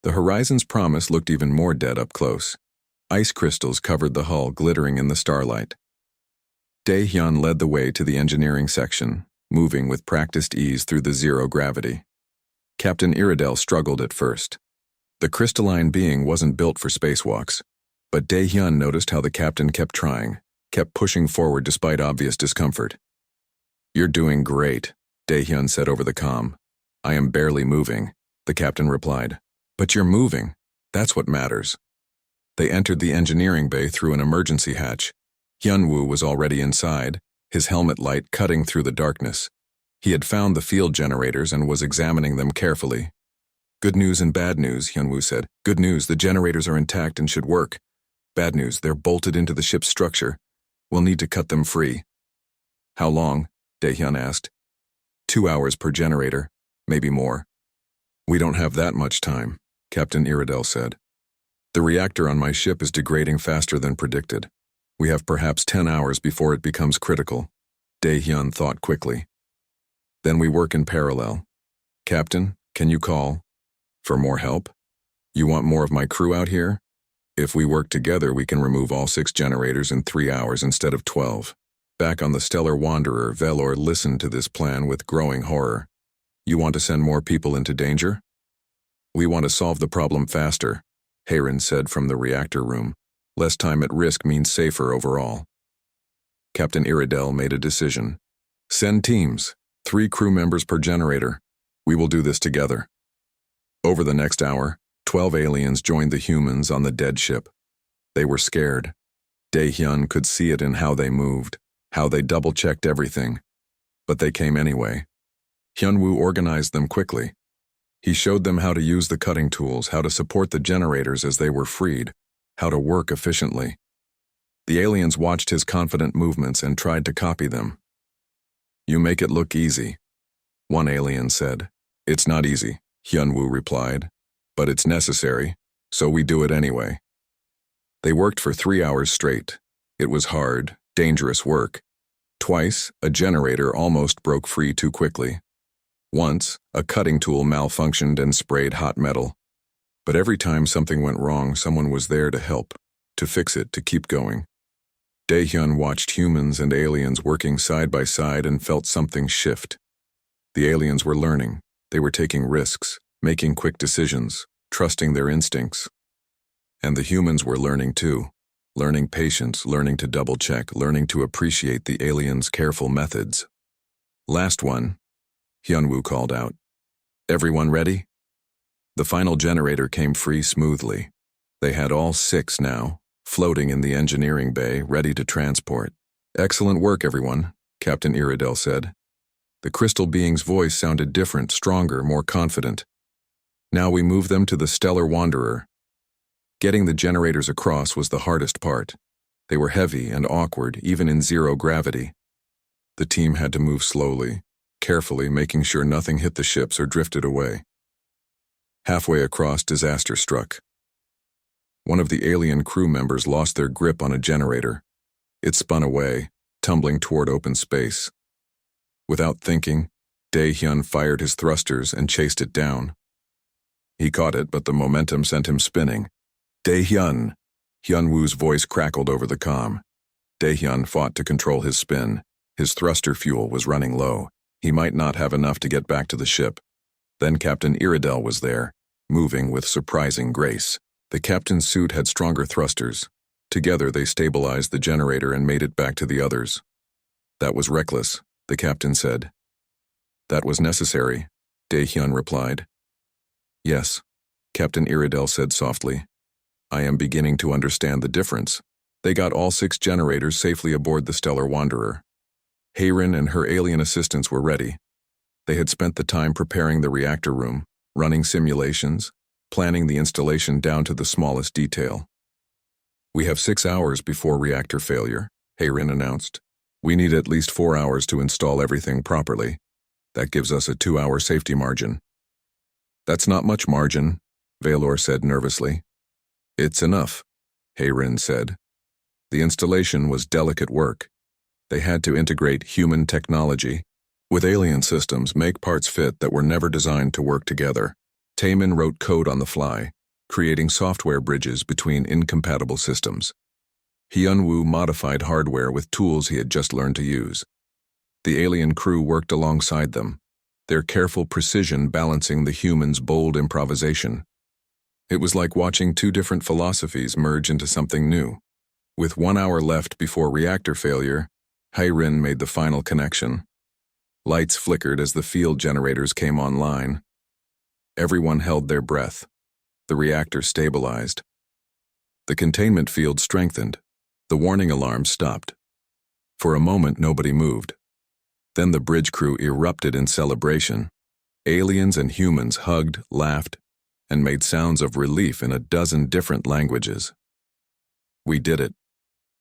The horizon's promise looked even more dead up close. Ice crystals covered the hull, glittering in the starlight. Dae-hyun led the way to the engineering section, moving with practiced ease through the zero gravity. Captain Iredell struggled at first. The crystalline being wasn't built for spacewalks, but Dae-hyun noticed how the captain kept trying, kept pushing forward despite obvious discomfort. "You're doing great," Dae-hyun said over the comm. "I am barely moving," the captain replied. "But you're moving. That's what matters." They entered the engineering bay through an emergency hatch. Hyun-woo was already inside, his helmet light cutting through the darkness. He had found the field generators and was examining them carefully. "Good news and bad news," Hyun-woo said. "Good news, the generators are intact and should work. Bad news, they're bolted into the ship's structure. We'll need to cut them free." "How long?" Dae-hyun asked. 2 hours per generator, maybe more." "We don't have that much time," Captain Iredell said. "The reactor on my ship is degrading faster than predicted. We have perhaps 10 hours before it becomes critical." Dae-hyun thought quickly. "Then we work in parallel. Captain, can you call for more help? You want more of my crew out here? If we work together, we can remove all 6 generators in 3 hours instead of 12. Back on the Stellar Wanderer, Velor listened to this plan with growing horror. "You want to send more people into danger?" "We want to solve the problem faster," Hayron said from the reactor room. "Less time at risk means safer overall." Captain Iredell made a decision. "Send teams, 3 crew members per generator. We will do this together." Over the next hour, 12 aliens joined the humans on the dead ship. They were scared. Dae-hyun could see it in how they moved, how they double-checked everything. But they came anyway. Hyun-woo organized them quickly. He showed them how to use the cutting tools, how to support the generators as they were freed, how to work efficiently. The aliens watched his confident movements and tried to copy them. "You make it look easy," one alien said. "It's not easy," Hyun-woo replied. "But it's necessary, so we do it anyway." They worked for 3 hours straight. It was hard, dangerous work. Twice, a generator almost broke free too quickly. Once, a cutting tool malfunctioned and sprayed hot metal. But every time something went wrong, someone was there to help, to fix it, to keep going. Dae-hyun watched humans and aliens working side by side and felt something shift. The aliens were learning. They were taking risks, making quick decisions, trusting their instincts. And the humans were learning too. Learning patience, learning to double-check, learning to appreciate the aliens' careful methods. "Last one," Hyun-woo called out. "Everyone ready?" The final generator came free smoothly. They had all 6 now, floating in the engineering bay, ready to transport. "Excellent work, everyone," Captain Iredell said. The crystal being's voice sounded different, stronger, more confident. "Now we move them to the Stellar Wanderer." Getting the generators across was the hardest part. They were heavy and awkward, even in zero gravity. The team had to move slowly, carefully, making sure nothing hit the ships or drifted away. Halfway across, disaster struck. One of the alien crew members lost their grip on a generator. It spun away, tumbling toward open space. Without thinking, Dae-hyun fired his thrusters and chased it down. He caught it, but the momentum sent him spinning. "Dae-hyun!" Hyun-woo's voice crackled over the comm. Dae-hyun fought to control his spin. His thruster fuel was running low. He might not have enough to get back to the ship. Then Captain Iredell was there, moving with surprising grace. The captain's suit had stronger thrusters. Together they stabilized the generator and made it back to the others. "That was reckless," the captain said. "That was necessary," Dae-hyun replied. "Yes," Captain Iredell said softly. "I am beginning to understand the difference." They got all 6 generators safely aboard the Stellar Wanderer. Hayron and her alien assistants were ready. They had spent the time preparing the reactor room, running simulations, planning the installation down to the smallest detail. "We have 6 hours before reactor failure," Hayron announced. "We need at least 4 hours to install everything properly. That gives us a 2-hour safety margin." "That's not much margin," Velor said nervously. "It's enough," Hayron said. The installation was delicate work. They had to integrate human technology with alien systems, make parts fit that were never designed to work together. Taemin wrote code on the fly, creating software bridges between incompatible systems. Hyunwoo modified hardware with tools he had just learned to use. The alien crew worked alongside them, their careful precision balancing the humans' bold improvisation. It was like watching two different philosophies merge into something new. With 1 hour left before reactor failure, Hye-rin made the final connection. Lights flickered as the field generators came online. Everyone held their breath. The reactor stabilized. The containment field strengthened. The warning alarm stopped. For a moment, nobody moved. Then the bridge crew erupted in celebration. Aliens and humans hugged, laughed, and made sounds of relief in a dozen different languages. "We did it,"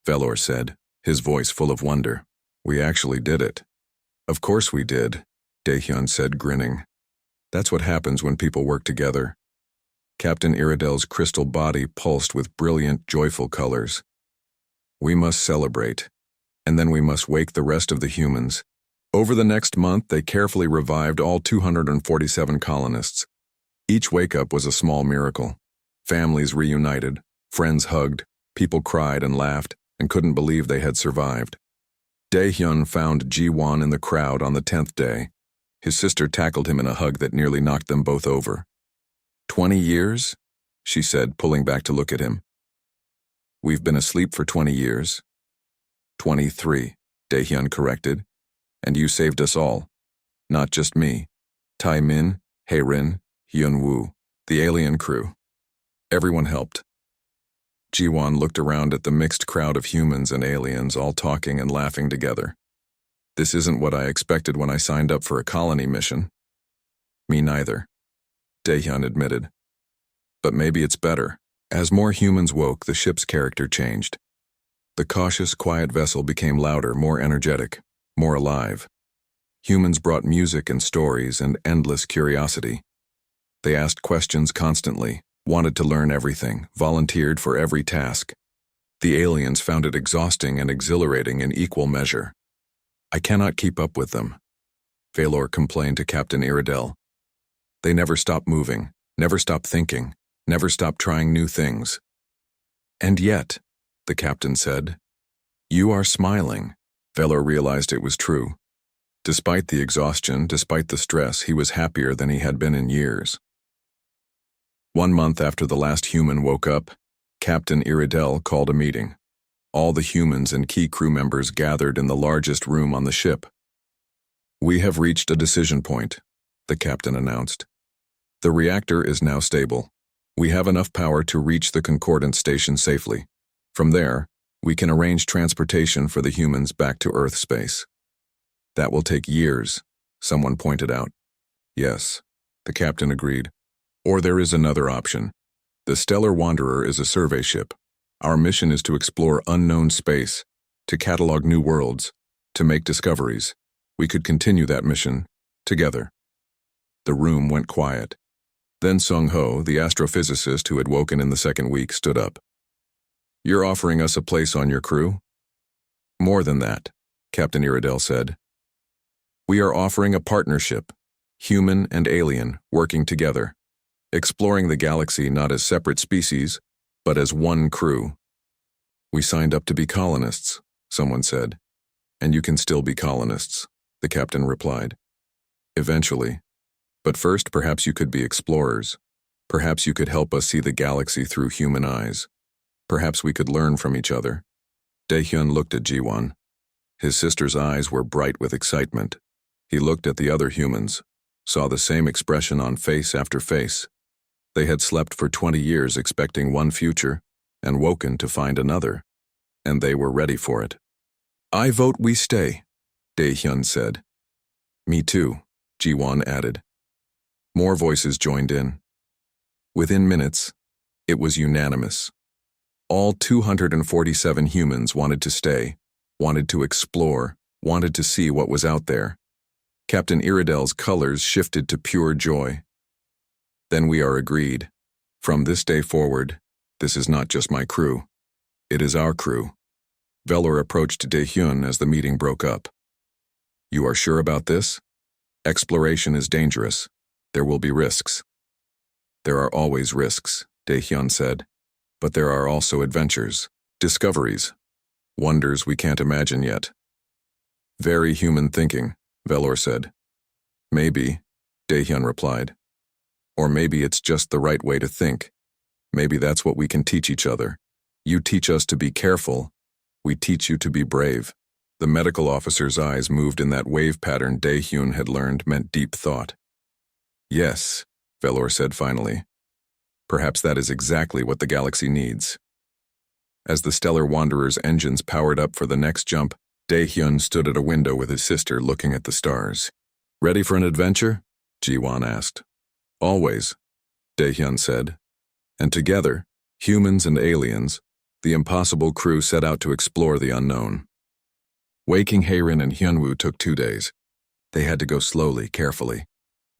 Velor said, his voice full of wonder. "We actually did it." "Of course we did," Daehyun said, grinning. "That's what happens when people work together." Captain Iridel's crystal body pulsed with brilliant, joyful colors. "We must celebrate, and then we must wake the rest of the humans." Over the next month, they carefully revived all 247 colonists. Each wake-up was a small miracle. Families reunited, friends hugged, people cried and laughed and couldn't believe they had survived. Daehyun found Ji-won in the crowd on the 10th day. His sister tackled him in a hug that nearly knocked them both over. 20 years? She said, pulling back to look at him. "We've been asleep for 20 years. 23, Daehyun corrected. "And you saved us all. Not just me. Taemin, Hye-rin, Hyunwoo, the alien crew. Everyone helped." Ji-won looked around at the mixed crowd of humans and aliens all talking and laughing together. "This isn't what I expected when I signed up for a colony mission." "Me neither," Daehyun admitted. "But maybe it's better." As more humans woke, the ship's character changed. The cautious, quiet vessel became louder, more energetic, more alive. Humans brought music and stories and endless curiosity. They asked questions constantly, wanted to learn everything, volunteered for every task. The aliens found it exhausting and exhilarating in equal measure. "I cannot keep up with them," Velor complained to Captain Iridel. "They never stop moving, never stop thinking, never stop trying new things." "And yet," the captain said, "you are smiling." Velor realized it was true. Despite the exhaustion, despite the stress, he was happier than he had been in years. 1 month after the last human woke up, Captain Iridel called a meeting. All the humans and key crew members gathered in the largest room on the ship. "We have reached a decision point," the captain announced. "The reactor is now stable. We have enough power to reach the Concordance station safely. From there, we can arrange transportation for the humans back to Earth space." "That will take years," someone pointed out. "Yes," the captain agreed. "Or there is another option. The Stellar Wanderer is a survey ship. Our mission is to explore unknown space, to catalog new worlds, to make discoveries. We could continue that mission together." The room went quiet. Then Sung-ho, the astrophysicist who had woken in the second week, stood up. "You're offering us a place on your crew?" "More than that," Captain Iridel said. "We are offering a partnership, human and alien, working together, exploring the galaxy not as separate species, but as one crew." "We signed up to be colonists," someone said. "And you can still be colonists," the captain replied. "Eventually. But first, perhaps you could be explorers. Perhaps you could help us see the galaxy through human eyes. Perhaps we could learn from each other." Daehyun looked at Ji-won. His sister's eyes were bright with excitement. He looked at the other humans, saw the same expression on face after face. They had slept for 20 years expecting one future, and woken to find another, and they were ready for it. "I vote we stay," Daehyun said. "Me too," Ji-won added. More voices joined in. Within minutes, it was unanimous. All 247 humans wanted to stay, wanted to explore, wanted to see what was out there. Captain Iridel's colors shifted to pure joy. "Then we are agreed. From this day forward, this is not just my crew. It is our crew." Velor approached Daehyun as the meeting broke up. "You are sure about this? Exploration is dangerous. There will be risks. There are always risks, Daehyun said. But there are also adventures, discoveries, wonders we can't imagine yet. Very human thinking, Velor said. Maybe, Daehyun replied. Or maybe it's just the right way to think. Maybe that's what we can teach each other. You teach us to be careful. We teach you to be brave. The medical officer's eyes moved in that wave pattern Daehyun had learned meant deep thought. Yes, Velor said finally. Perhaps that is exactly what the galaxy needs. As the Stellar Wanderer's engines powered up for the next jump, Daehyun stood at a window with his sister looking at the stars. Ready for an adventure? Ji-won asked. Always, Daehyun said. And together, humans and aliens, the impossible crew set out to explore the unknown. Waking Haerin and Hyunwoo took 2 days. They had to go slowly, carefully,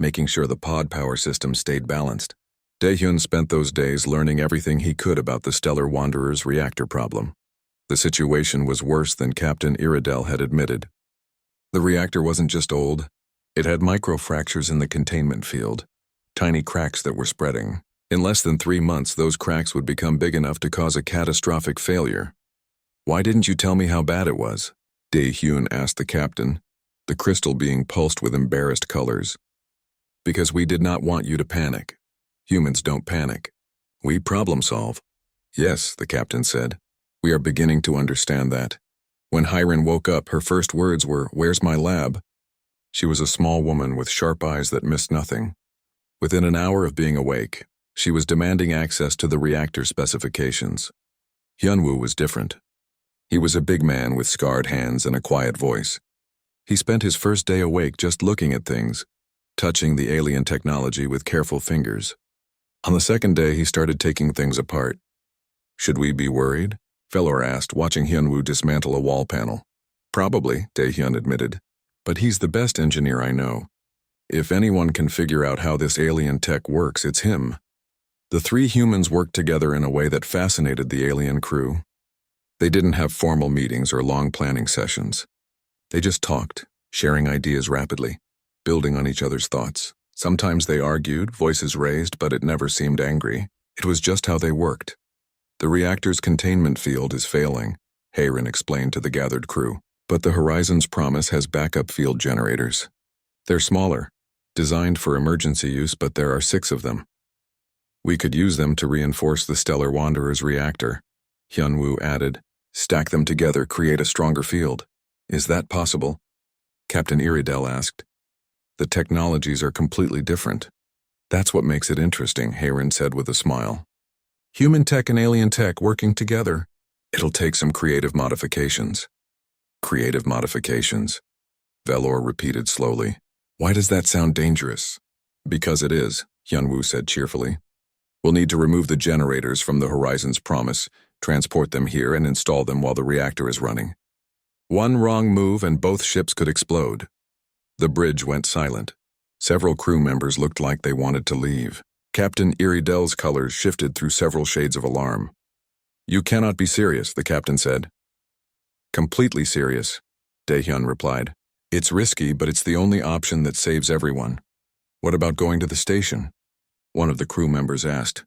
making sure the pod power system stayed balanced. Daehyun spent those days learning everything he could about the Stellar Wanderer's reactor problem. The situation was worse than Captain Iridel had admitted. The reactor wasn't just old, it had microfractures in the containment field, tiny cracks that were spreading. In less than 3 months, those cracks would become big enough to cause a catastrophic failure. Why didn't you tell me how bad it was? Daehyun asked the captain, the crystal being pulsed with embarrassed colors. Because we did not want you to panic. Humans don't panic. We problem solve. Yes, the captain said. We are beginning to understand that. When Haerin woke up, her first words were, "Where's my lab?" She was a small woman with sharp eyes that missed nothing. Within an hour of being awake, she was demanding access to the reactor specifications. Hyunwoo was different. He was a big man with scarred hands and a quiet voice. He spent his first day awake just looking at things, touching the alien technology with careful fingers. On the second day, he started taking things apart. Should we be worried? Velor asked, watching Hyunwoo dismantle a wall panel. Probably, Daehyun admitted. But he's the best engineer I know. If anyone can figure out how this alien tech works, it's him. The 3 humans worked together in a way that fascinated the alien crew. They didn't have formal meetings or long planning sessions. They just talked, sharing ideas rapidly, building on each other's thoughts. Sometimes they argued, voices raised, but it never seemed angry. It was just how they worked. The reactor's containment field is failing, Haerin explained to the gathered crew, but the Horizon's Promise has backup field generators. They're smaller, designed for emergency use, but there are 6 of them. We could use them to reinforce the Stellar Wanderer's reactor, Hyunwoo added. Stack them together, create a stronger field. Is that possible? Captain Iridel asked. The technologies are completely different. That's what makes it interesting, Haerin said with a smile. Human tech and alien tech working together. It'll take some creative modifications. Creative modifications? Velor repeated slowly. Why does that sound dangerous? Because it is, Hyunwoo said cheerfully. We'll need to remove the generators from the Horizon's Promise, transport them here, and install them while the reactor is running. One wrong move and both ships could explode. The bridge went silent. Several crew members looked like they wanted to leave. Captain Iridel's colors shifted through several shades of alarm. You cannot be serious, the captain said. Completely serious, Daehyun replied. It's risky, but it's the only option that saves everyone. What about going to the station? One of the crew members asked.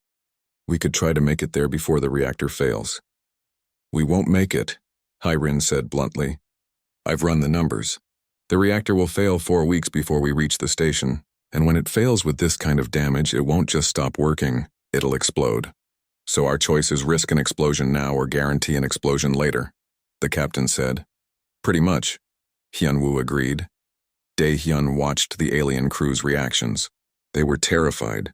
We could try to make it there before the reactor fails. We won't make it, Haerin said bluntly. I've run the numbers. The reactor will fail 4 weeks before we reach the station, and when it fails with this kind of damage, it won't just stop working, it'll explode. So our choice is risk an explosion now or guarantee an explosion later, the captain said. Pretty much, Hyunwoo agreed. Daehyun watched the alien crew's reactions. They were terrified.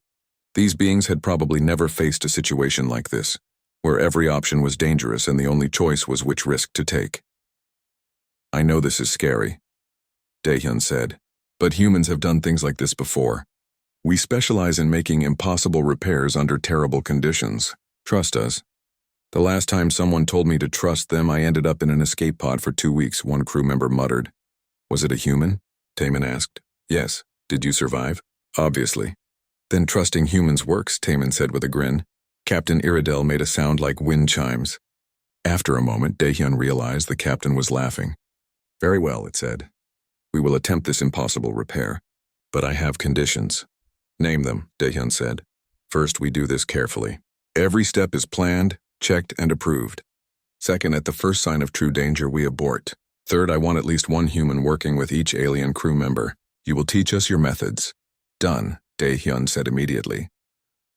These beings had probably never faced a situation like this, where every option was dangerous and the only choice was which risk to take. I know this is scary, Daehyun said, but humans have done things like this before. We specialize in making impossible repairs under terrible conditions. Trust us. The last time someone told me to trust them, I ended up in an escape pod for 2 weeks, one crew member muttered. Was it a human? Taemin asked. Yes. Did you survive? Obviously. Then trusting humans works, Taemin said with a grin. Captain Iridel made a sound like wind chimes. After a moment, Daehyun realized the captain was laughing. Very well, it said. We will attempt this impossible repair. But I have conditions. Name them, Daehyun said. First, we do this carefully. Every step is planned, checked, and approved. Second, at the first sign of true danger, we abort. Third, I want at least one human working with each alien crew member. You will teach us your methods. Done, Dae-hyun said immediately.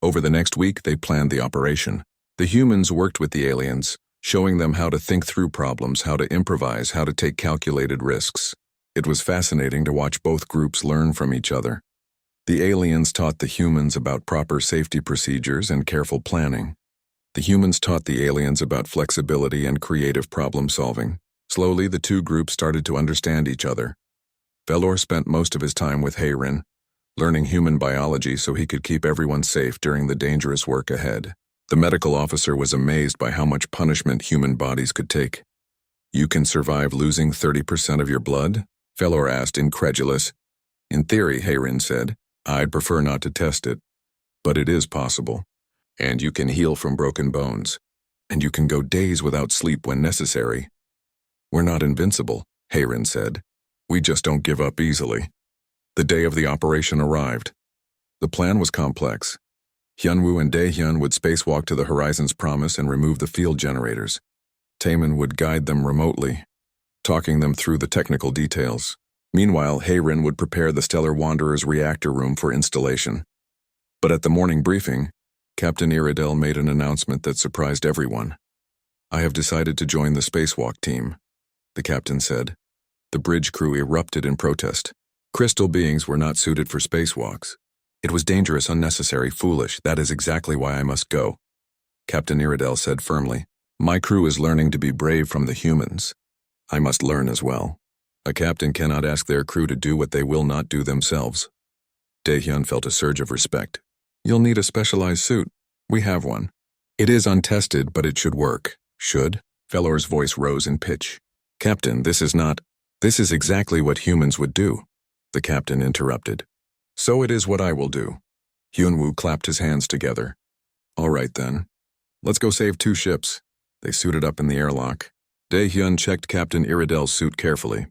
Over the next week, they planned the operation. The humans worked with the aliens, showing them how to think through problems, how to improvise, how to take calculated risks. It was fascinating to watch both groups learn from each other. The aliens taught the humans about proper safety procedures and careful planning. The humans taught the aliens about flexibility and creative problem-solving. Slowly, the two groups started to understand each other. Velor spent most of his time with Hayrin, learning human biology so he could keep everyone safe during the dangerous work ahead. The medical officer was amazed by how much punishment human bodies could take. You can survive losing 30% of your blood? Velor asked, incredulous. In theory, Hayrin said. I'd prefer not to test it, but it is possible. And you can heal from broken bones. And you can go days without sleep when necessary. We're not invincible, Hayrin said. We just don't give up easily. The day of the operation arrived. The plan was complex. Hyunwoo and Dae-hyun would spacewalk to the Horizon's Promise and remove the field generators. Taemin would guide them remotely, talking them through the technical details. Meanwhile, Hayrin would prepare the Stellar Wanderer's reactor room for installation. But at the morning briefing, Captain Iredell made an announcement that surprised everyone. I have decided to join the spacewalk team, the captain said. The bridge crew erupted in protest. Crystal beings were not suited for spacewalks. It was dangerous, unnecessary, foolish. That is exactly why I must go, Captain Iredell said firmly. My crew is learning to be brave from the humans. I must learn as well. A captain cannot ask their crew to do what they will not do themselves. Dae-hyun felt a surge of respect. You'll need a specialized suit. We have one. It is untested, but it should work. Should? Velor's voice rose in pitch. Captain, this is exactly what humans would do, the captain interrupted. So it is what I will do. Hyunwoo clapped his hands together. All right then. Let's go save 2 ships. They suited up in the airlock. Dae-hyun checked Captain Iredell's suit carefully.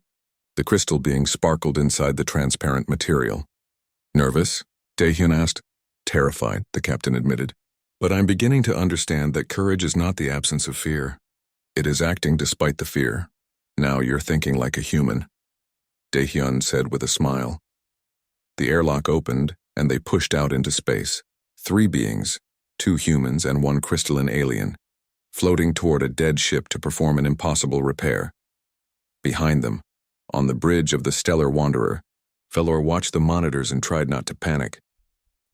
The crystal being sparkled inside the transparent material. Nervous? Dae-hyun asked. Terrified, the captain admitted. But I'm beginning to understand that courage is not the absence of fear. It is acting despite the fear. Now you're thinking like a human, Dae-hyun said with a smile. The airlock opened, and they pushed out into space. 3 beings, 2 humans and 1 crystalline alien, floating toward a dead ship to perform an impossible repair. Behind them, on the bridge of the Stellar Wanderer, Velor watched the monitors and tried not to panic.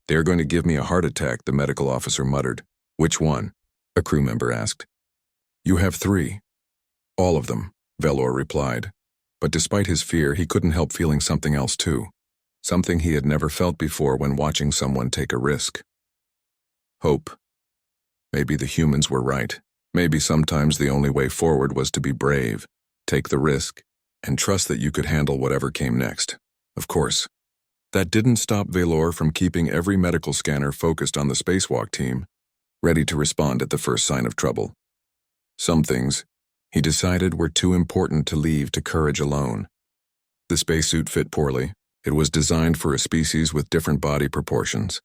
They are going to give me a heart attack, the medical officer muttered. Which one? A crew member asked. You have 3. All of them, Velor replied. But despite his fear, he couldn't help feeling something else too. Something he had never felt before when watching someone take a risk. Hope. Maybe the humans were right. Maybe sometimes the only way forward was to be brave, take the risk, and trust that you could handle whatever came next. Of course. That didn't stop Velor from keeping every medical scanner focused on the spacewalk team, ready to respond at the first sign of trouble. Some things, he decided, were too important to leave to courage alone. The spacesuit fit poorly. It was designed for a species with different body proportions,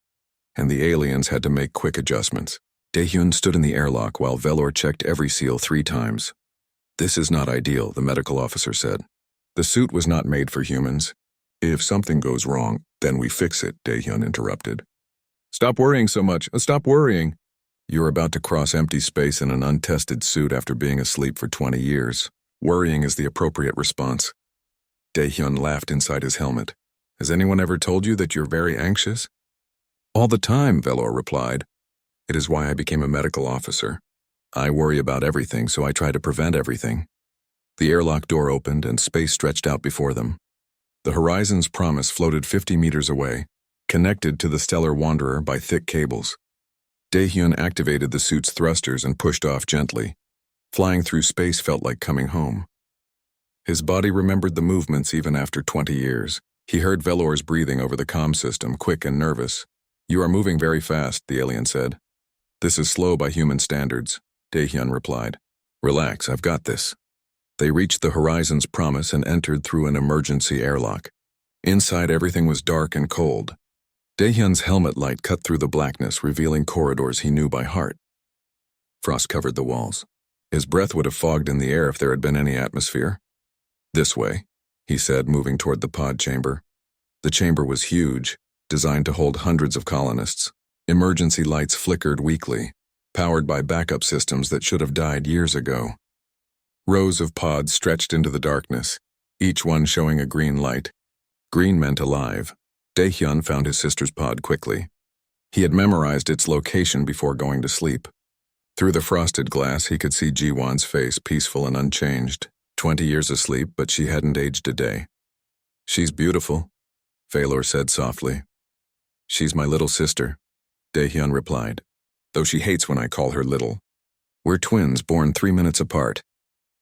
and the aliens had to make quick adjustments. Dae-hyun stood in the airlock while Velor checked every seal 3 times. This is not ideal, the medical officer said. The suit was not made for humans. If something goes wrong, then we fix it, Dae-hyun interrupted. Stop worrying so much. Stop worrying. You're about to cross empty space in an untested suit after being asleep for 20 years. Worrying is the appropriate response. Dae-hyun laughed inside his helmet. Has anyone ever told you that you're very anxious? All the time, Velor replied. It is why I became a medical officer. I worry about everything, so I try to prevent everything. The airlock door opened and space stretched out before them. The Horizon's Promise floated 50 meters away, connected to the Stellar Wanderer by thick cables. Dae-hyun activated the suit's thrusters and pushed off gently. Flying through space felt like coming home. His body remembered the movements even after 20 years. He heard Velor's breathing over the comm system, quick and nervous. You are moving very fast, the alien said. This is slow by human standards, Dae-hyun replied. Relax, I've got this. They reached the Horizon's Promise and entered through an emergency airlock. Inside, everything was dark and cold. Daehyun's helmet light cut through the blackness, revealing corridors he knew by heart. Frost covered the walls. His breath would have fogged in the air if there had been any atmosphere. "This way," he said, moving toward the pod chamber. The chamber was huge, designed to hold hundreds of colonists. Emergency lights flickered weakly, powered by backup systems that should have died years ago. Rows of pods stretched into the darkness, each one showing a green light. Green meant alive. Daehyun found his sister's pod quickly. He had memorized its location before going to sleep. Through the frosted glass, he could see Jiwon's face, peaceful and unchanged. 20 years asleep, but she hadn't aged a day. "She's beautiful," Valor said softly. "She's my little sister," Daehyun replied, "though she hates when I call her little. We're twins, born 3 minutes apart."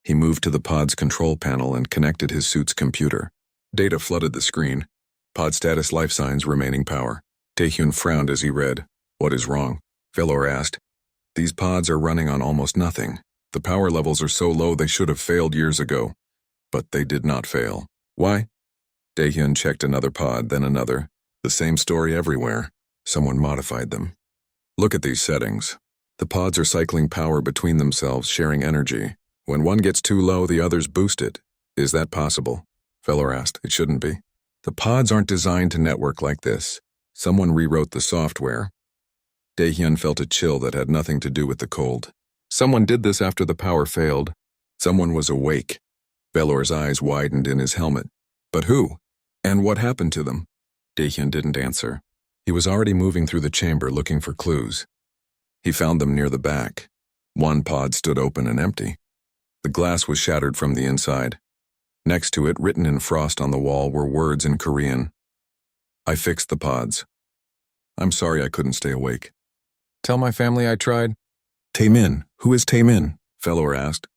He moved to the pod's control panel and connected his suit's computer. Data flooded the screen. Pod status, life signs, remaining power. Daehyun frowned as he read. "What is wrong?" Valor asked. "These pods are running on almost nothing. The power levels are so low they should have failed years ago." But they did not fail. "Why?" Daehyun checked another pod, then another. The same story everywhere. Someone modified them. "Look at these settings. The pods are cycling power between themselves, sharing energy. When one gets too low, the others boost it. Is that possible?" Valor asked. "It shouldn't be. The pods aren't designed to network like this. Someone rewrote the software." Daehyun felt a chill that had nothing to do with the cold. Someone did this after the power failed. Someone was awake. Valor's eyes widened in his helmet. But who? And what happened to them? Daehyun didn't answer. He was already moving through the chamber looking for clues. He found them near the back. One pod stood open and empty. The glass was shattered from the inside. Next to it, written in frost on the wall, were words in Korean. "I fixed the pods. I'm sorry I couldn't stay awake. Tell my family I tried." "Taemin, who is Taemin?" Felor asked.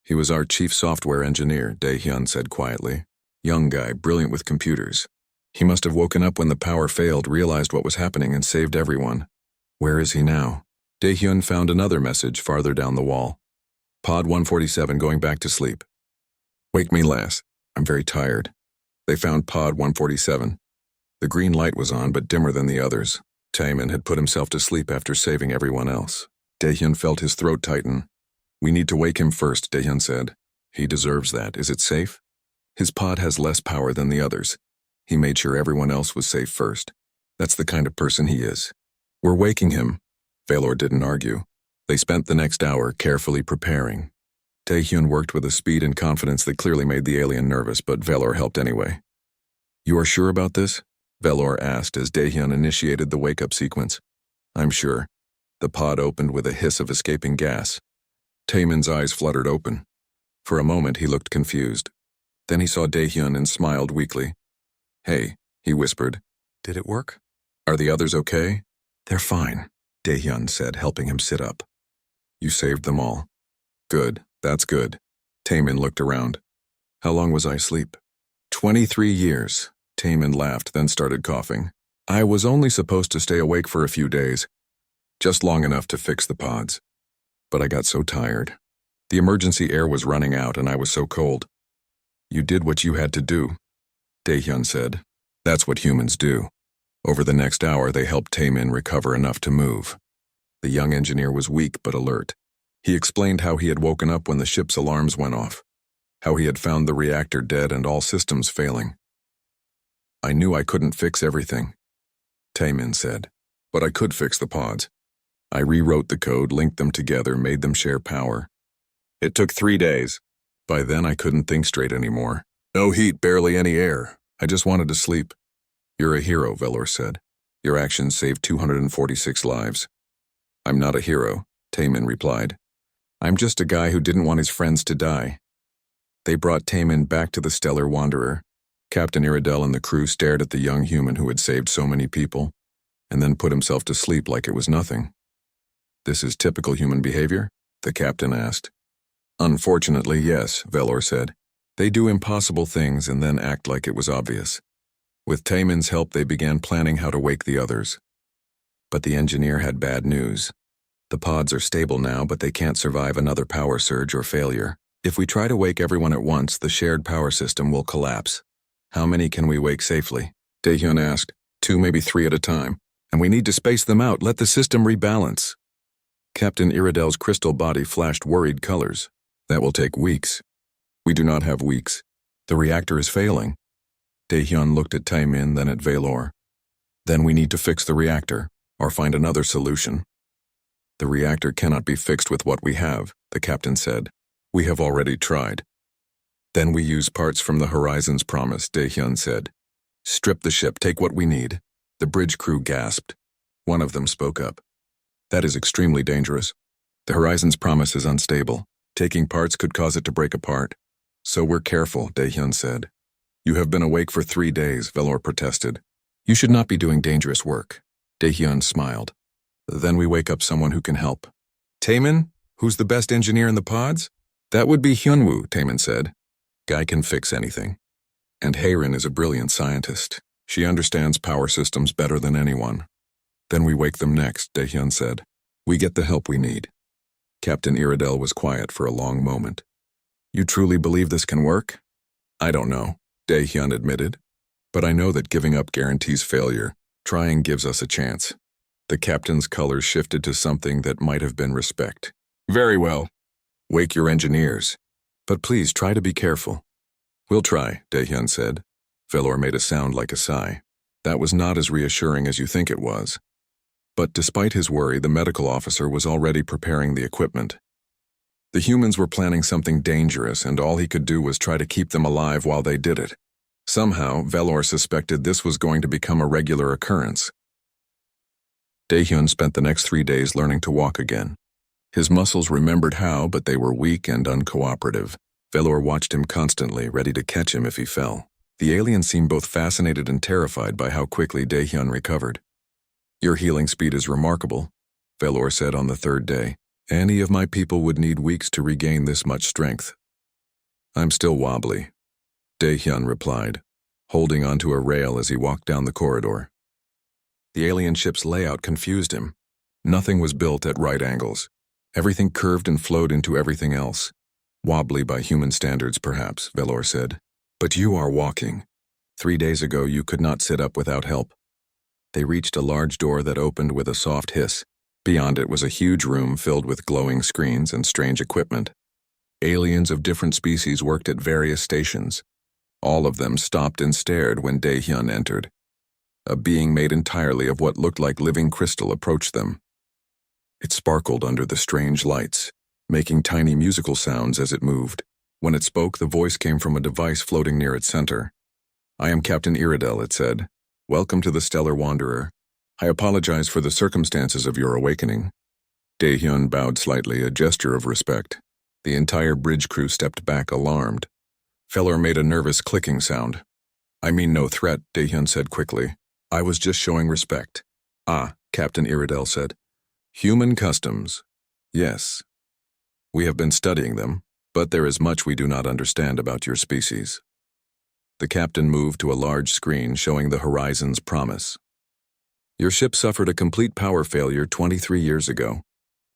"He was our chief software engineer," Daehyun said quietly. "Young guy, brilliant with computers. He must have woken up when the power failed, realized what was happening, and saved everyone. Where is he now?" Daehyun found another message farther down the wall. "Pod 147 going back to sleep. Wake me last. I'm very tired." They found Pod 147. The green light was on, but dimmer than the others. Taemin had put himself to sleep after saving everyone else. Daehyun felt his throat tighten. "We need to wake him first," Daehyun said. "He deserves that. Is it safe?" His pod has less power than the others. He made sure everyone else was safe first. That's the kind of person he is. "We're waking him." Valor didn't argue. They spent the next hour carefully preparing. Daehyun worked with a speed and confidence that clearly made the alien nervous, but Valor helped anyway. "You are sure about this?" Valor asked as Daehyun initiated the wake-up sequence. "I'm sure." The pod opened with a hiss of escaping gas. Taemin's eyes fluttered open. For a moment he looked confused. Then he saw Daehyun and smiled weakly. "Hey," he whispered. "Did it work? Are the others okay?" "They're fine," Daehyun said, helping him sit up. "You saved them all." "Good, that's good." Taemin looked around. "How long was I asleep?" 23 years. Taemin laughed, then started coughing. "I was only supposed to stay awake for a few days. Just long enough to fix the pods. But I got so tired. The emergency air was running out and I was so cold." "You did what you had to do," Daehyun said. "That's what humans do." Over the next hour, they helped Taemin recover enough to move. The young engineer was weak but alert. He explained how he had woken up when the ship's alarms went off, how he had found the reactor dead and all systems failing. "I knew I couldn't fix everything," Taemin said, "but I could fix the pods. I rewrote the code, linked them together, made them share power. It took 3 days. By then I couldn't think straight anymore. No heat, barely any air. I just wanted to sleep." "You're a hero," Valor said. "Your actions saved 246 lives." "I'm not a hero," Taemin replied. "I'm just a guy who didn't want his friends to die." They brought Taemin back to the Stellar Wanderer. Captain Iridel and the crew stared at the young human who had saved so many people, and then put himself to sleep like it was nothing. "This is typical human behavior?" the captain asked. "Unfortunately, yes," Valor said. "They do impossible things and then act like it was obvious." With Taemin's help, they began planning how to wake the others. But the engineer had bad news. "The pods are stable now, but they can't survive another power surge or failure. If we try to wake everyone at once, the shared power system will collapse. How many can we wake safely?" Daehyun asked. 2, maybe 3 at a time. And we need to space them out, let the system rebalance. Captain Iridel's crystal body flashed worried colors. That will take weeks. We do not have weeks. The reactor is failing. Daehyun looked at Taemin, then at Valor. Then we need to fix the reactor, or find another solution. The reactor cannot be fixed with what we have, the captain said. We have already tried. Then we use parts from the Horizon's Promise, Daehyun said. Strip the ship, take what we need. The bridge crew gasped. One of them spoke up. That is extremely dangerous. The Horizon's Promise is unstable. Taking parts could cause it to break apart. So we're careful, Daehyun said. You have been awake for 3 days, Valor protested. You should not be doing dangerous work. Daehyun smiled. Then we wake up someone who can help. Taemin? Who's the best engineer in the pods? That would be Hyunwoo, Taemin said. Guy can fix anything. And Haerin is a brilliant scientist. She understands power systems better than anyone. Then we wake them next, Daehyun said. We get the help we need. Captain Iridel was quiet for a long moment. You truly believe this can work? I don't know, Daehyun admitted. But I know that giving up guarantees failure. Trying gives us a chance. The captain's colors shifted to something that might have been respect. Very well. Wake your engineers. But please try to be careful. We'll try, Daehyun said. Valor made a sound like a sigh. That was not as reassuring as you think it was. But despite his worry, the medical officer was already preparing the equipment. The humans were planning something dangerous, and all he could do was try to keep them alive while they did it. Somehow, Valor suspected this was going to become a regular occurrence. Daehyun spent the next 3 days learning to walk again. His muscles remembered how, but they were weak and uncooperative. Valor watched him constantly, ready to catch him if he fell. The alien seemed both fascinated and terrified by how quickly Daehyun recovered. Your healing speed is remarkable, Valor said on the 3rd day. Any of my people would need weeks to regain this much strength. I'm still wobbly, Daehyun replied, holding onto a rail as he walked down the corridor. The alien ship's layout confused him. Nothing was built at right angles. Everything curved and flowed into everything else. Wobbly by human standards, perhaps, Valor said. But you are walking. 3 days ago, you could not sit up without help. They reached a large door that opened with a soft hiss. Beyond it was a huge room filled with glowing screens and strange equipment. Aliens of different species worked at various stations. All of them stopped and stared when Daehyun entered. A being made entirely of what looked like living crystal approached them. It sparkled under the strange lights, making tiny musical sounds as it moved. When it spoke, the voice came from a device floating near its center. I am Captain Iridel, it said. Welcome to the Stellar Wanderer. I apologize for the circumstances of your awakening. Daehyun bowed slightly, a gesture of respect. The entire bridge crew stepped back, alarmed. Valor made a nervous clicking sound. I mean no threat, Daehyun said quickly. I was just showing respect. Ah, Captain Iridel said. Human customs. Yes. We have been studying them, but there is much we do not understand about your species. The captain moved to a large screen showing the Horizon's Promise. Your ship suffered a complete power failure 23 years ago.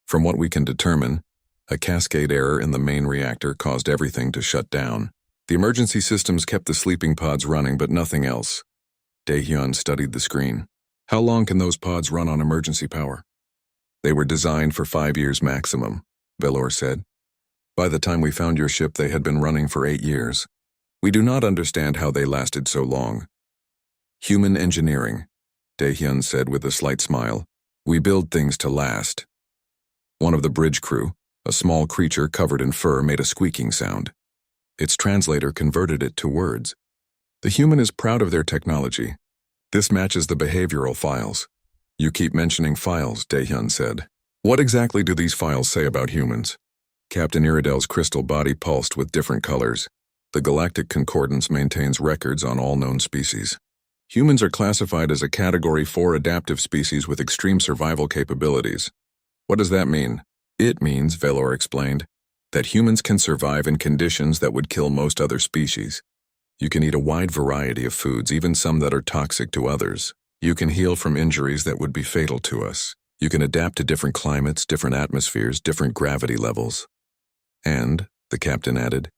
From what we can determine, a cascade error in the main reactor caused everything to shut down. The emergency systems kept the sleeping pods running, but nothing else. Daehyun studied the screen. How long can those pods run on emergency power? They were designed for 5 years maximum, Valor said. By the time we found your ship, they had been running for 8 years. We do not understand how they lasted so long. Human engineering, Daehyun said with a slight smile. We build things to last. One of the bridge crew, a small creature covered in fur, made a squeaking sound. Its translator converted it to words. The human is proud of their technology. This matches the behavioral files. You keep mentioning files, Daehyun said. What exactly do these files say about humans? Captain Iridel's crystal body pulsed with different colors. The Galactic Concordance maintains records on all known species. Humans are classified as a Category 4 adaptive species with extreme survival capabilities. What does that mean? It means, Valor explained, that humans can survive in conditions that would kill most other species. You can eat a wide variety of foods, even some that are toxic to others. You can heal from injuries that would be fatal to us. You can adapt to different climates, different atmospheres, different gravity levels. And, the captain added,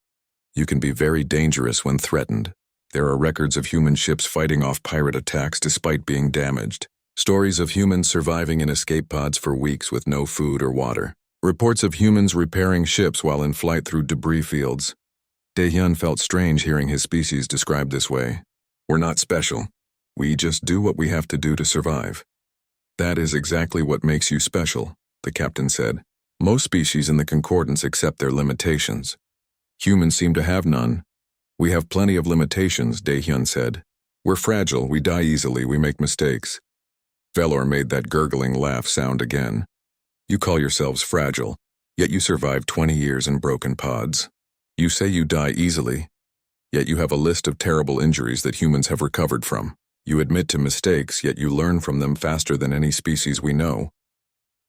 you can be very dangerous when threatened. There are records of human ships fighting off pirate attacks despite being damaged. Stories of humans surviving in escape pods for weeks with no food or water. Reports of humans repairing ships while in flight through debris fields. Dae-hyun felt strange hearing his species described this way. We're not special. We just do what we have to do to survive. That is exactly what makes you special, the captain said. Most species in the concordance accept their limitations. Humans seem to have none. We have plenty of limitations, Dae-hyun said. We're fragile, we die easily, we make mistakes. Velor made that gurgling laugh sound again. You call yourselves fragile, yet you survived 20 years in broken pods. You say you die easily, yet you have a list of terrible injuries that humans have recovered from. You admit to mistakes, yet you learn from them faster than any species we know.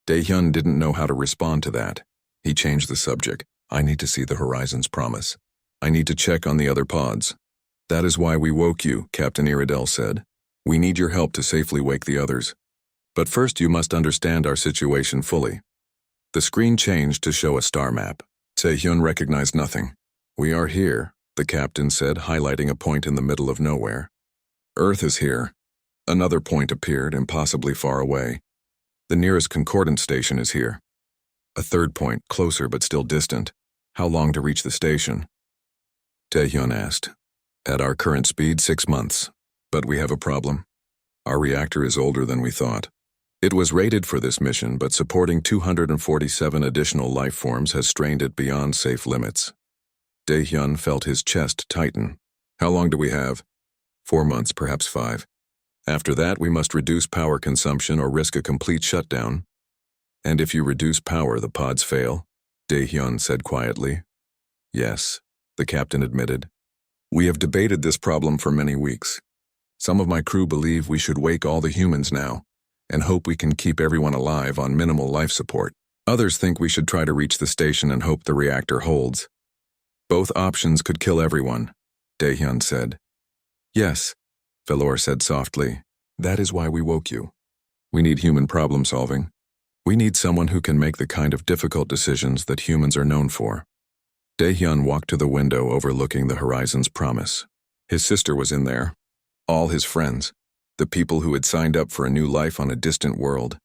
Dae-hyun didn't know how to respond to that. He changed the subject. I need to see the Horizon's promise. I need to check on the other pods. That is why we woke you, Captain Iredell said. We need your help to safely wake the others. But first you must understand our situation fully. The screen changed to show a star map. Dae-hyun recognized nothing. We are here, the captain said, highlighting a point in the middle of nowhere. Earth is here. Another point appeared, impossibly far away. The nearest concordance station is here. A third point, closer but still distant. How long to reach the station? Dae-hyun asked. At our current speed, 6 months. But we have a problem. Our reactor is older than we thought. It was rated for this mission, but supporting 247 additional life forms has strained it beyond safe limits. Dae-hyun felt his chest tighten. How long do we have? 4 months, perhaps 5. After that, we must reduce power consumption or risk a complete shutdown. And if you reduce power, the pods fail, Dae-hyun said quietly. Yes, the captain admitted. We have debated this problem for many weeks. Some of my crew believe we should wake all the humans now, and hope we can keep everyone alive on minimal life support. Others think we should try to reach the station and hope the reactor holds. Both options could kill everyone, Dae-hyun said. Yes, Velor said softly. That is why we woke you. We need human problem solving. We need someone who can make the kind of difficult decisions that humans are known for. Dae-hyun walked to the window overlooking the Horizon's promise. His sister was in there. All his friends. The people who had signed up for a new life on a distant world.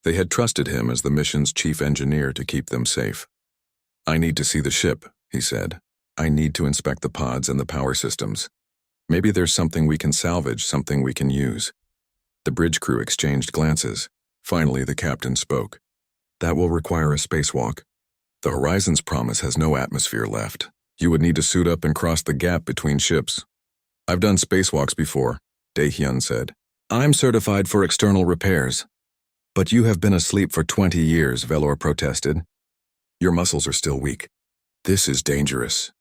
They had trusted him as the mission's chief engineer to keep them safe. I need to see the ship, he said. I need to inspect the pods and the power systems. Maybe there's something we can salvage, something we can use. The bridge crew exchanged glances. Finally, the captain spoke. That will require a spacewalk. The Horizon's promise has no atmosphere left. You would need to suit up and cross the gap between ships. I've done spacewalks before, Dae-hyun said. I'm certified for external repairs. But you have been asleep for 20 years, Velor protested. Your muscles are still weak. This is dangerous.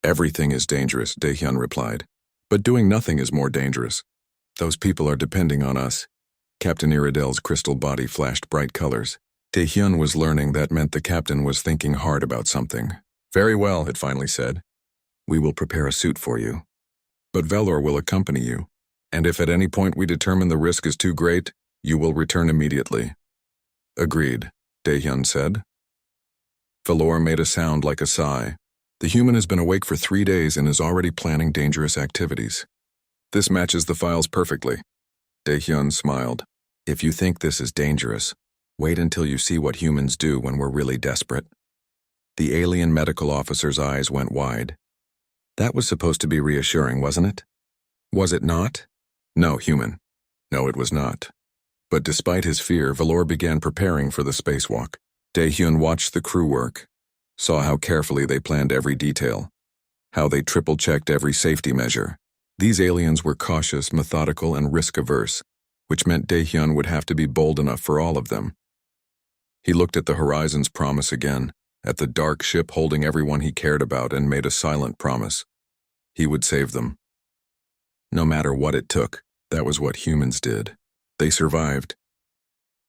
Everything is dangerous, Dae-hyun replied. But doing nothing is more dangerous. Those people are depending on us. Captain Iredell's crystal body flashed bright colors. Dae-hyun was learning that meant the captain was thinking hard about something. Very well, it finally said. We will prepare a suit for you. But Velor will accompany you. And if at any point we determine the risk is too great, you will return immediately. Agreed, Dae-hyun said. Velor made a sound like a sigh. The human has been awake for 3 days and is already planning dangerous activities. This matches the files perfectly. Dae-hyun smiled. If you think this is dangerous, wait until you see what humans do when we're really desperate. The alien medical officer's eyes went wide. That was supposed to be reassuring, wasn't it? Was it not? No, human. No, it was not. But despite his fear, Velor began preparing for the spacewalk. Dae-hyun watched the crew work, saw how carefully they planned every detail, how they triple-checked every safety measure. These aliens were cautious, methodical, and risk-averse, which meant Dae-hyun would have to be bold enough for all of them. He looked at the Horizon's promise again, at the dark ship holding everyone he cared about, and made a silent promise. He would save them. No matter what it took, that was what humans did. They survived.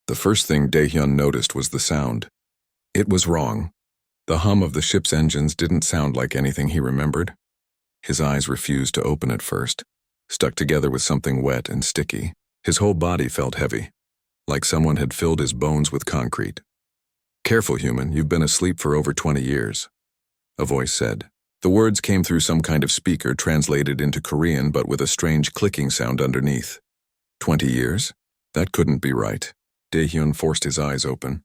The first thing Dae-hyun noticed was the sound. It was wrong. The hum of the ship's engines didn't sound like anything he remembered. His eyes refused to open at first, stuck together with something wet and sticky. His whole body felt heavy, like someone had filled his bones with concrete. Careful, human, you've been asleep for over 20 years, a voice said. The words came through some kind of speaker translated into Korean but with a strange clicking sound underneath. 20 years? That couldn't be right. Dae-hyun forced his eyes open.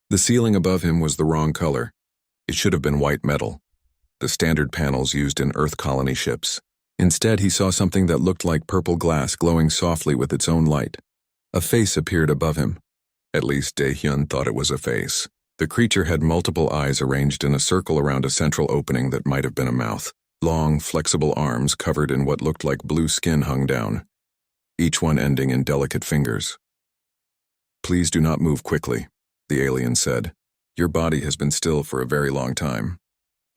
The ceiling above him was the wrong color. It should have been white metal, the standard panels used in Earth colony ships. Instead, he saw something that looked like purple glass glowing softly with its own light. A face appeared above him. At least Dae-hyun thought it was a face. The creature had multiple eyes arranged in a circle around a central opening that might have been a mouth. Long, flexible arms covered in what looked like blue skin hung down, each one ending in delicate fingers. "Please do not move quickly," the alien said. "Your body has been still for a very long time.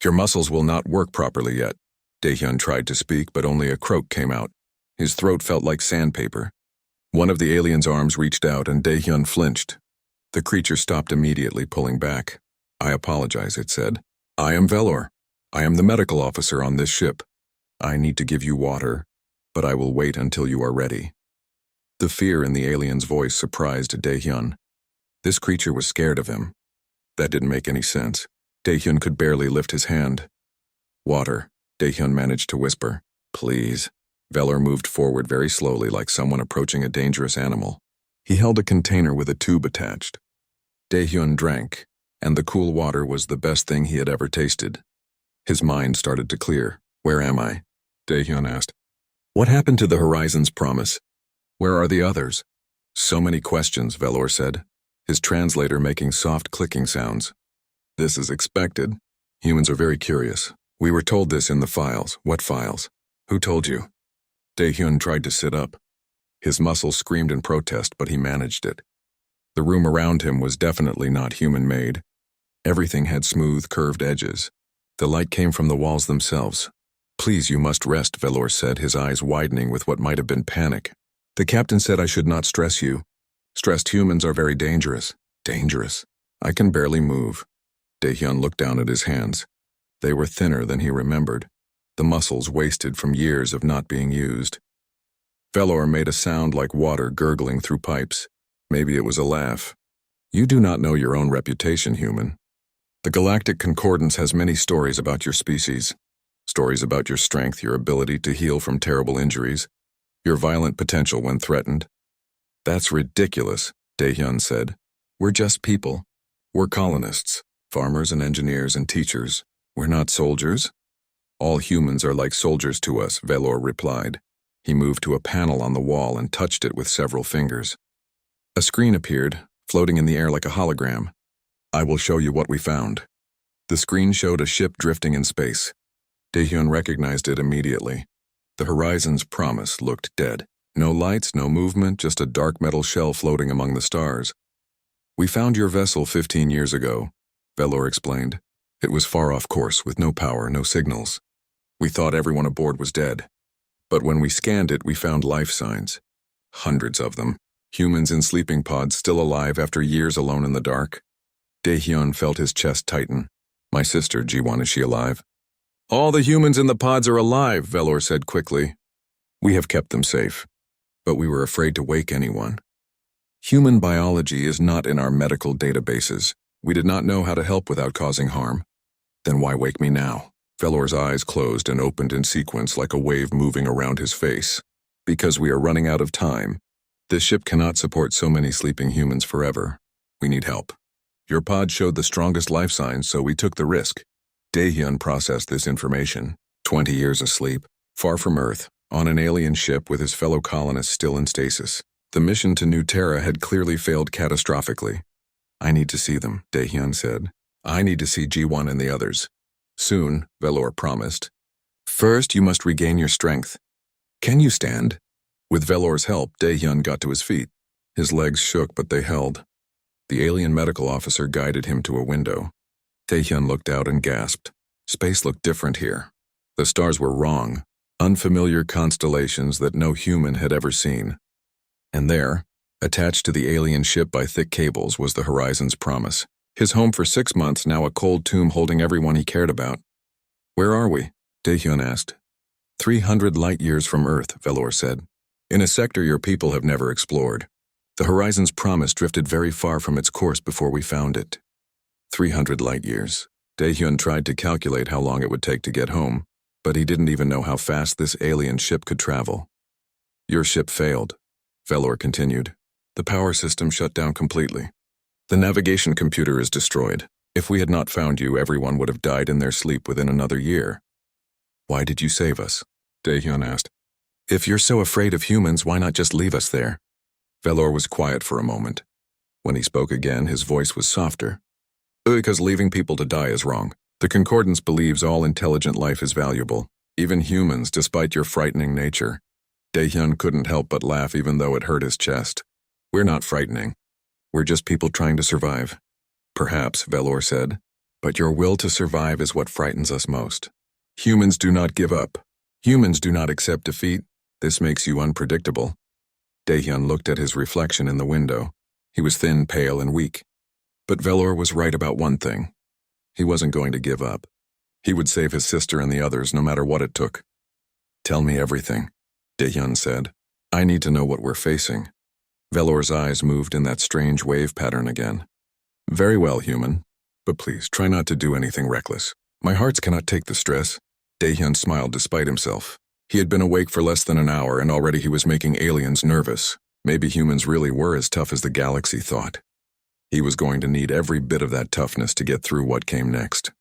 Your muscles will not work properly yet." Dae-hyun tried to speak, but only a croak came out. His throat felt like sandpaper. One of the alien's arms reached out and Dae-hyun flinched. The creature stopped immediately, pulling back. "I apologize," it said. "I am Velor. I am the medical officer on this ship. I need to give you water, but I will wait until you are ready." The fear in the alien's voice surprised Dae-hyun. This creature was scared of him. That didn't make any sense. Dae-hyun could barely lift his hand. "Water," Dae-hyun managed to whisper. "Please." Velor moved forward very slowly, like someone approaching a dangerous animal. He held a container with a tube attached. Dae-hyun drank, and the cool water was the best thing he had ever tasted. His mind started to clear. "Where am I?" Dae-hyun asked. "What happened to the Horizon's promise? Where are the others?" "So many questions," Velor said, his translator making soft clicking sounds. "This is expected. Humans are very curious. We were told this in the files." "What files? Who told you?" Dae-hyun tried to sit up. His muscles screamed in protest, but he managed it. The room around him was definitely not human-made. Everything had smooth, curved edges. The light came from the walls themselves. "Please, you must rest," Velor said, his eyes widening with what might have been panic. "The captain said I should not stress you. Stressed humans are very dangerous." "Dangerous? I can barely move." Dae-hyun looked down at his hands. They were thinner than he remembered, the muscles wasted from years of not being used. Velor made a sound like water gurgling through pipes. Maybe it was a laugh. "You do not know your own reputation, human. The Galactic Concordance has many stories about your species. Stories about your strength, your ability to heal from terrible injuries, your violent potential when threatened." "That's ridiculous," Dae-hyun said. "We're just people. We're colonists, farmers and engineers and teachers. We're not soldiers." "All humans are like soldiers to us," Velor replied. He moved to a panel on the wall and touched it with several fingers. A screen appeared, floating in the air like a hologram. "I will show you what we found." The screen showed a ship drifting in space. Dae-hyun recognized it immediately. The Horizon's promise looked dead. No lights, no movement, just a dark metal shell floating among the stars. "We found your vessel 15 years ago," Velor explained. "It was far off course, with no power, no signals. We thought everyone aboard was dead. But when we scanned it, we found life signs. Hundreds of them. Humans in sleeping pods still alive after years alone in the dark." Dae-hyun felt his chest tighten. "My sister, Ji-won, is she alive?" "All the humans in the pods are alive," Velor said quickly. "We have kept them safe, but we were afraid to wake anyone. Human biology is not in our medical databases. We did not know how to help without causing harm. Then why wake me now?" Velor's eyes closed and opened in sequence like a wave moving around his face. "Because we are running out of time. This ship cannot support so many sleeping humans forever. We need help. Your pod showed the strongest life signs, so we took the risk." Dae-hyun processed this information. 20 years asleep, far from Earth, on an alien ship with his fellow colonists still in stasis. The mission to New Terra had clearly failed catastrophically. "I need to see them," Dae-hyun said. "I need to see Ji-won and the others. Soon," Velor promised. "First, you must regain your strength. Can you stand?" With Velor's help, Dae-hyun got to his feet. His legs shook, but they held. The alien medical officer guided him to a window. Dae-hyun looked out and gasped. Space looked different here. The stars were wrong, unfamiliar constellations that no human had ever seen. And there, attached to the alien ship by thick cables, was the Horizon's promise. His home for 6 months, now a cold tomb holding everyone he cared about. "Where are we?" Dae-hyun asked. 300 light-years from Earth," Velor said. "In a sector your people have never explored. The Horizon's promise drifted very far from its course before we found it. 300 light-years. Daehyun tried to calculate how long it would take to get home, but he didn't even know how fast this alien ship could travel. Your ship failed, Velor continued. The power system shut down completely. The navigation computer is destroyed. If we had not found you, everyone would have died in their sleep within another year. Why did you save us? Daehyun asked. If you're so afraid of humans, why not just leave us there? Velor was quiet for a moment. When he spoke again, his voice was softer. Because leaving people to die is wrong. The Concordance believes all intelligent life is valuable, even humans, despite your frightening nature. Daehyun couldn't help but laugh even though it hurt his chest. We're not frightening. We're just people trying to survive. Perhaps, Velor said, but your will to survive is what frightens us most. Humans do not give up. Humans do not accept defeat. This makes you unpredictable. Daehyun looked at his reflection in the window. He was thin, pale, and weak. But Velor was right about one thing. He wasn't going to give up. He would save his sister and the others no matter what it took. Tell me everything, Daehyun said. I need to know what we're facing. Velor's eyes moved in that strange wave pattern again. Very well, human. But please, try not to do anything reckless. My hearts cannot take the stress. Daehyun smiled despite himself. He had been awake for less than an hour and already he was making aliens nervous. Maybe humans really were as tough as the galaxy thought. He was going to need every bit of that toughness to get through what came next.